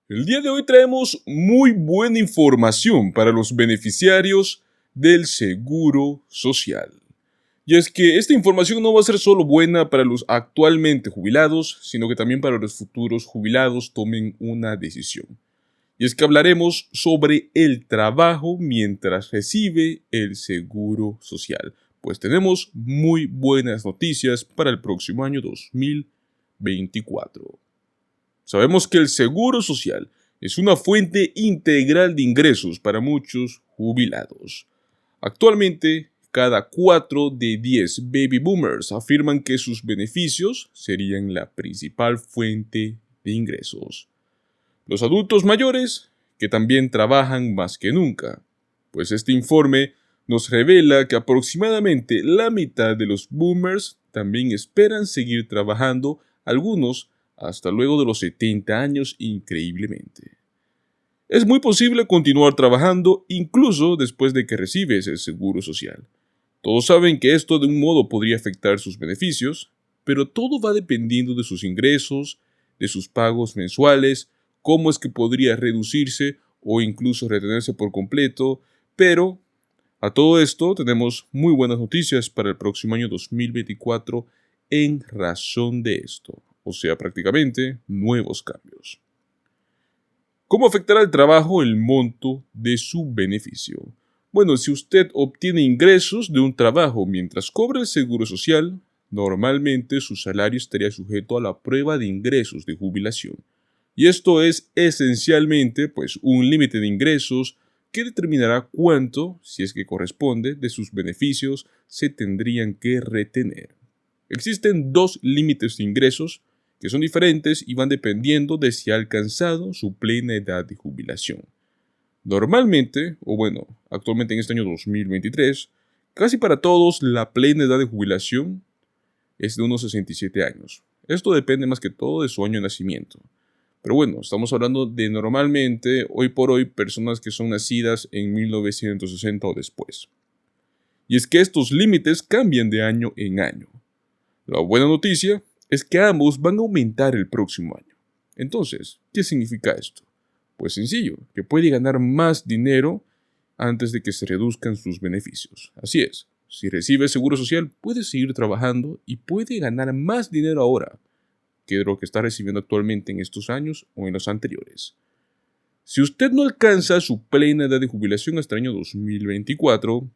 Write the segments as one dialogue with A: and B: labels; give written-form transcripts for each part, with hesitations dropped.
A: El día de hoy traemos muy buena información para los beneficiarios del Seguro Social. Y es que esta información no va a ser solo buena para los actualmente jubilados, sino que también para los futuros jubilados tomen una decisión. Y es que hablaremos sobre el trabajo mientras recibe el Seguro Social. Pues tenemos muy buenas noticias para el próximo año 2024. Sabemos que el Seguro Social es una fuente integral de ingresos para muchos jubilados. Actualmente, cada 4 de 10 baby boomers afirman que sus beneficios serían la principal fuente de ingresos. Los adultos mayores, que también trabajan más que nunca, pues este informe nos revela que aproximadamente la mitad de los boomers también esperan seguir trabajando, algunos hasta luego de los 70 años increíblemente. Es muy posible continuar trabajando incluso después de que recibes el seguro social. Todos saben que esto de un modo podría afectar sus beneficios, pero todo va dependiendo de sus ingresos, de sus pagos mensuales, cómo es que podría reducirse o incluso retenerse por completo, pero a todo esto tenemos muy buenas noticias para el próximo año 2024 en razón de esto, o sea, prácticamente nuevos cambios. ¿Cómo afectará el trabajo el monto de su beneficio? Bueno, si usted obtiene ingresos de un trabajo mientras cobra el seguro social, normalmente su salario estaría sujeto a la prueba de ingresos de jubilación. Y esto es esencialmente pues un límite de ingresos que determinará cuánto, si es que corresponde, de sus beneficios se tendrían que retener. Existen dos límites de ingresos que son diferentes y van dependiendo de si ha alcanzado su plena edad de jubilación. Normalmente, actualmente en este año 2023, casi para todos la plena edad de jubilación es de unos 67 años. Esto depende más que todo de su año de nacimiento. Pero bueno, estamos hablando de normalmente, hoy por hoy, personas que son nacidas en 1960 o después. Y es que estos límites cambian de año en año. La buena noticia es que ambos van a aumentar el próximo año. Entonces, ¿qué significa esto? Pues sencillo, que puede ganar más dinero antes de que se reduzcan sus beneficios. Así es, si recibe seguro social, puede seguir trabajando y puede ganar más dinero ahora que lo que está recibiendo actualmente en estos años o en los anteriores. Si usted no alcanza su plena edad de jubilación hasta el año 2024,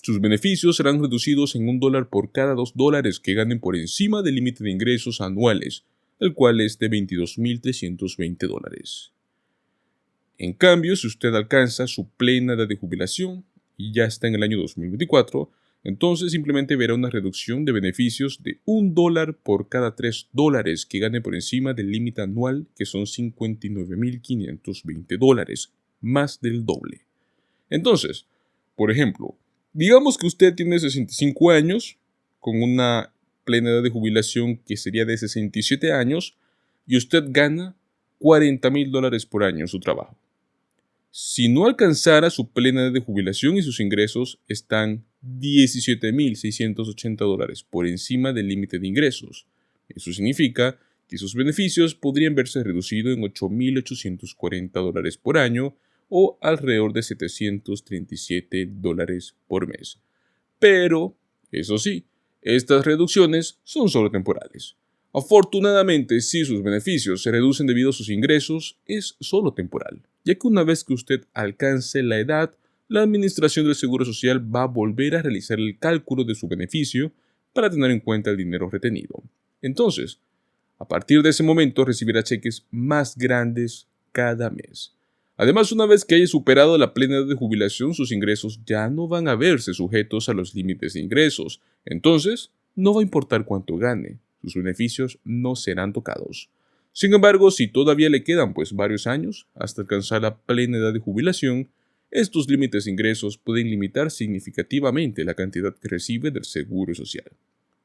A: sus beneficios serán reducidos en $1 por cada $2 que ganen por encima del límite de ingresos anuales, el cual es de $22.320. En cambio, si usted alcanza su plena edad de jubilación y ya está en el año 2024, entonces simplemente verá una reducción de beneficios de $1 por cada $3 que gane por encima del límite anual, que son $59.520, más del doble. Entonces, por ejemplo, digamos que usted tiene 65 años, con una plena edad de jubilación que sería de 67 años, y usted gana $40.000 por año en su trabajo. Si no alcanzara su plena edad de jubilación y sus ingresos están $17.680 por encima del límite de ingresos, eso significa que sus beneficios podrían verse reducidos en $8.840 por año o alrededor de $737 por mes. Pero, eso sí, estas reducciones son solo temporales. Afortunadamente, si sus beneficios se reducen debido a sus ingresos, es solo temporal, ya que una vez que usted alcance la edad, la Administración del Seguro Social va a volver a realizar el cálculo de su beneficio para tener en cuenta el dinero retenido. Entonces, a partir de ese momento recibirá cheques más grandes cada mes. Además, una vez que haya superado la plena edad de jubilación, sus ingresos ya no van a verse sujetos a los límites de ingresos. Entonces, no va a importar cuánto gane, sus beneficios no serán tocados. Sin embargo, si todavía le quedan varios años hasta alcanzar la plena edad de jubilación, estos límites de ingresos pueden limitar significativamente la cantidad que recibe del Seguro Social.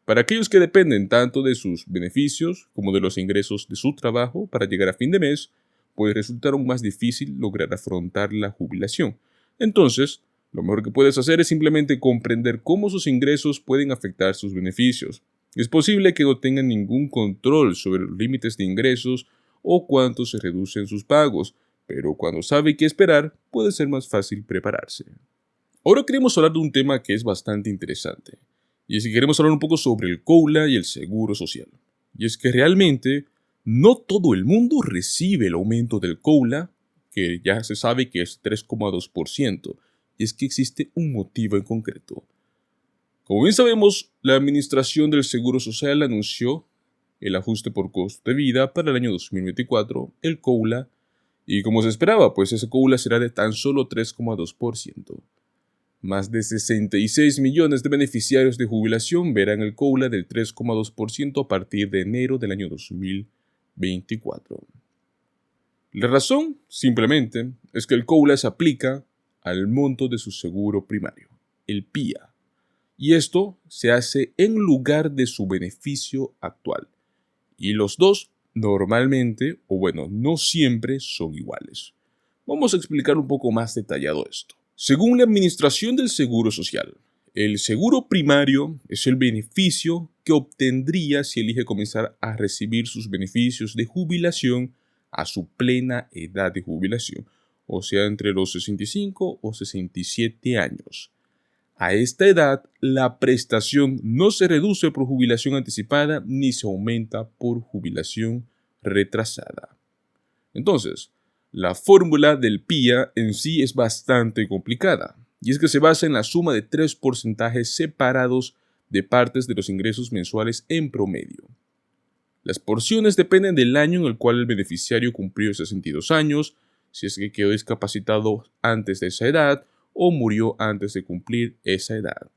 A: Para aquellos que dependen tanto de sus beneficios como de los ingresos de su trabajo para llegar a fin de mes, puede resultar aún más difícil lograr afrontar la jubilación. Entonces, lo mejor que puedes hacer es simplemente comprender cómo sus ingresos pueden afectar sus beneficios. Es posible que no tengan ningún control sobre los límites de ingresos o cuánto se reducen sus pagos, pero cuando sabe qué esperar, puede ser más fácil prepararse. Ahora queremos hablar de un tema que es bastante interesante, y es que queremos hablar un poco sobre el COULA y el seguro social. Y es que realmente no todo el mundo recibe el aumento del COULA, que ya se sabe que es 3,2%, y es que existe un motivo en concreto. Como bien sabemos, la Administración del Seguro Social anunció el ajuste por costo de vida para el año 2024, el COULA, y como se esperaba, pues ese COULA será de tan solo 3,2%. Más de 66 millones de beneficiarios de jubilación verán el COULA del 3,2% a partir de enero del año 2024. La razón, simplemente, es que el COULA se aplica al monto de su seguro primario, el PIA, y esto se hace en lugar de su beneficio actual. Y los dos normalmente, o bueno, no siempre son iguales. Vamos a explicar un poco más detallado esto. Según la Administración del Seguro Social, el seguro primario es el beneficio que obtendría si elige comenzar a recibir sus beneficios de jubilación a su plena edad de jubilación, o sea, entre los 65 o 67 años. A esta edad, la prestación no se reduce por jubilación anticipada ni se aumenta por jubilación retrasada. Entonces, la fórmula del PIA en sí es bastante complicada, y es que se basa en la suma de 3 porcentajes separados de partes de los ingresos mensuales en promedio. Las porciones dependen del año en el cual el beneficiario cumplió 62 años, si es que quedó discapacitado antes de esa edad o murió antes de cumplir esa edad.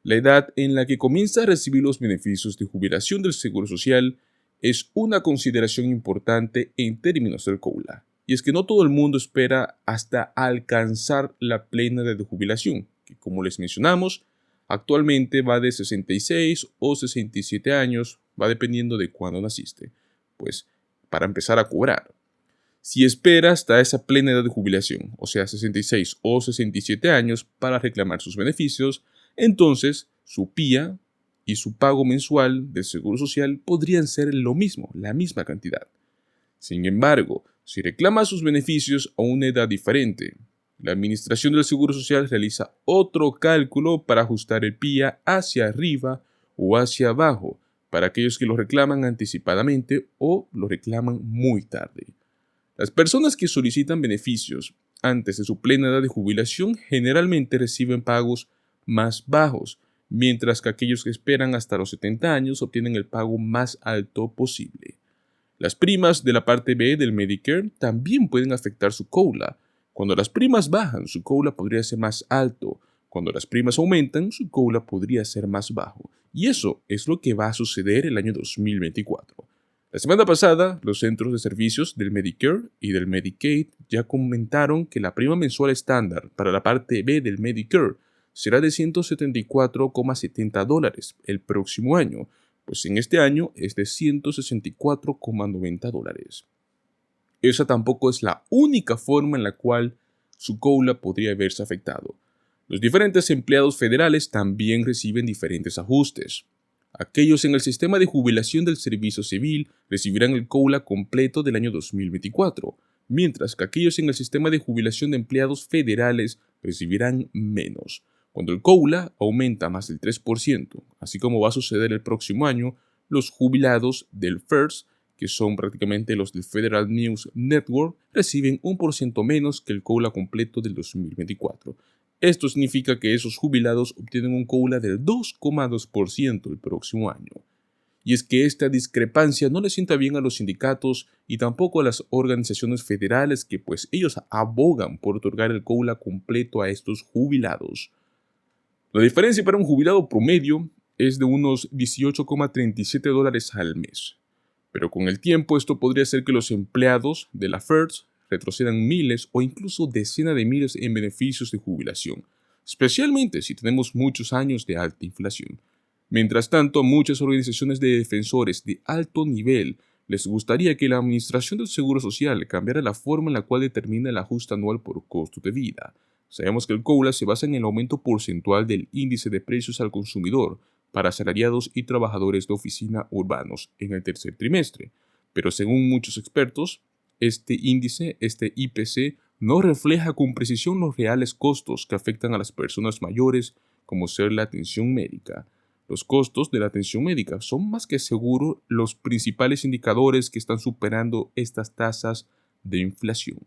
A: La edad en la que comienza a recibir los beneficios de jubilación del Seguro Social es una consideración importante en términos del COULA, y es que no todo el mundo espera hasta alcanzar la plena edad de jubilación, que como les mencionamos, actualmente va de 66 o 67 años, va dependiendo de cuándo naciste, pues para empezar a cobrar. Si espera hasta esa plena edad de jubilación, o sea 66 o 67 años para reclamar sus beneficios, entonces su PIA y su pago mensual del Seguro Social podrían ser lo mismo, la misma cantidad. Sin embargo, si reclama sus beneficios a una edad diferente, la Administración del Seguro Social realiza otro cálculo para ajustar el PIA hacia arriba o hacia abajo para aquellos que lo reclaman anticipadamente o lo reclaman muy tarde. Las personas que solicitan beneficios antes de su plena edad de jubilación generalmente reciben pagos más bajos, mientras que aquellos que esperan hasta los 70 años obtienen el pago más alto posible. Las primas de la parte B del Medicare también pueden afectar su COULA. Cuando las primas bajan, su COULA podría ser más alto. Cuando las primas aumentan, su COULA podría ser más bajo. Y eso es lo que va a suceder el año 2024. La semana pasada, los centros de servicios del Medicare y del Medicaid ya comentaron que la prima mensual estándar para la parte B del Medicare será de $174,70 el próximo año, pues en este año es de $164,90. Esa tampoco es la única forma en la cual su COULA podría verse afectado. Los diferentes empleados federales también reciben diferentes ajustes. Aquellos en el sistema de jubilación del servicio civil recibirán el COULA completo del año 2024, mientras que aquellos en el sistema de jubilación de empleados federales recibirán menos. Cuando el COULA aumenta más del 3%, así como va a suceder el próximo año, los jubilados del FERS, que son prácticamente los del Federal News Network, reciben 1% menos que el COULA completo del 2024. Esto significa que esos jubilados obtienen un COULA del 2,2% el próximo año. Y es que esta discrepancia no le sienta bien a los sindicatos y tampoco a las organizaciones federales que pues ellos abogan por otorgar el COULA completo a estos jubilados. La diferencia para un jubilado promedio es de unos $18,37 al mes. Pero con el tiempo esto podría hacer que los empleados de la FERS retrocedan miles o incluso decenas de miles en beneficios de jubilación, especialmente si tenemos muchos años de alta inflación. Mientras tanto, muchas organizaciones de defensores de alto nivel les gustaría que la Administración del Seguro Social cambiara la forma en la cual determina el ajuste anual por costo de vida. Sabemos que el COULA se basa en el aumento porcentual del índice de precios al consumidor para asalariados y trabajadores de oficina urbanos en el tercer trimestre, Pero según muchos expertos, este índice, este IPC, no refleja con precisión los reales costos que afectan a las personas mayores, como ser la atención médica. Los costos de la atención médica son más que seguro los principales indicadores que están superando estas tasas de inflación.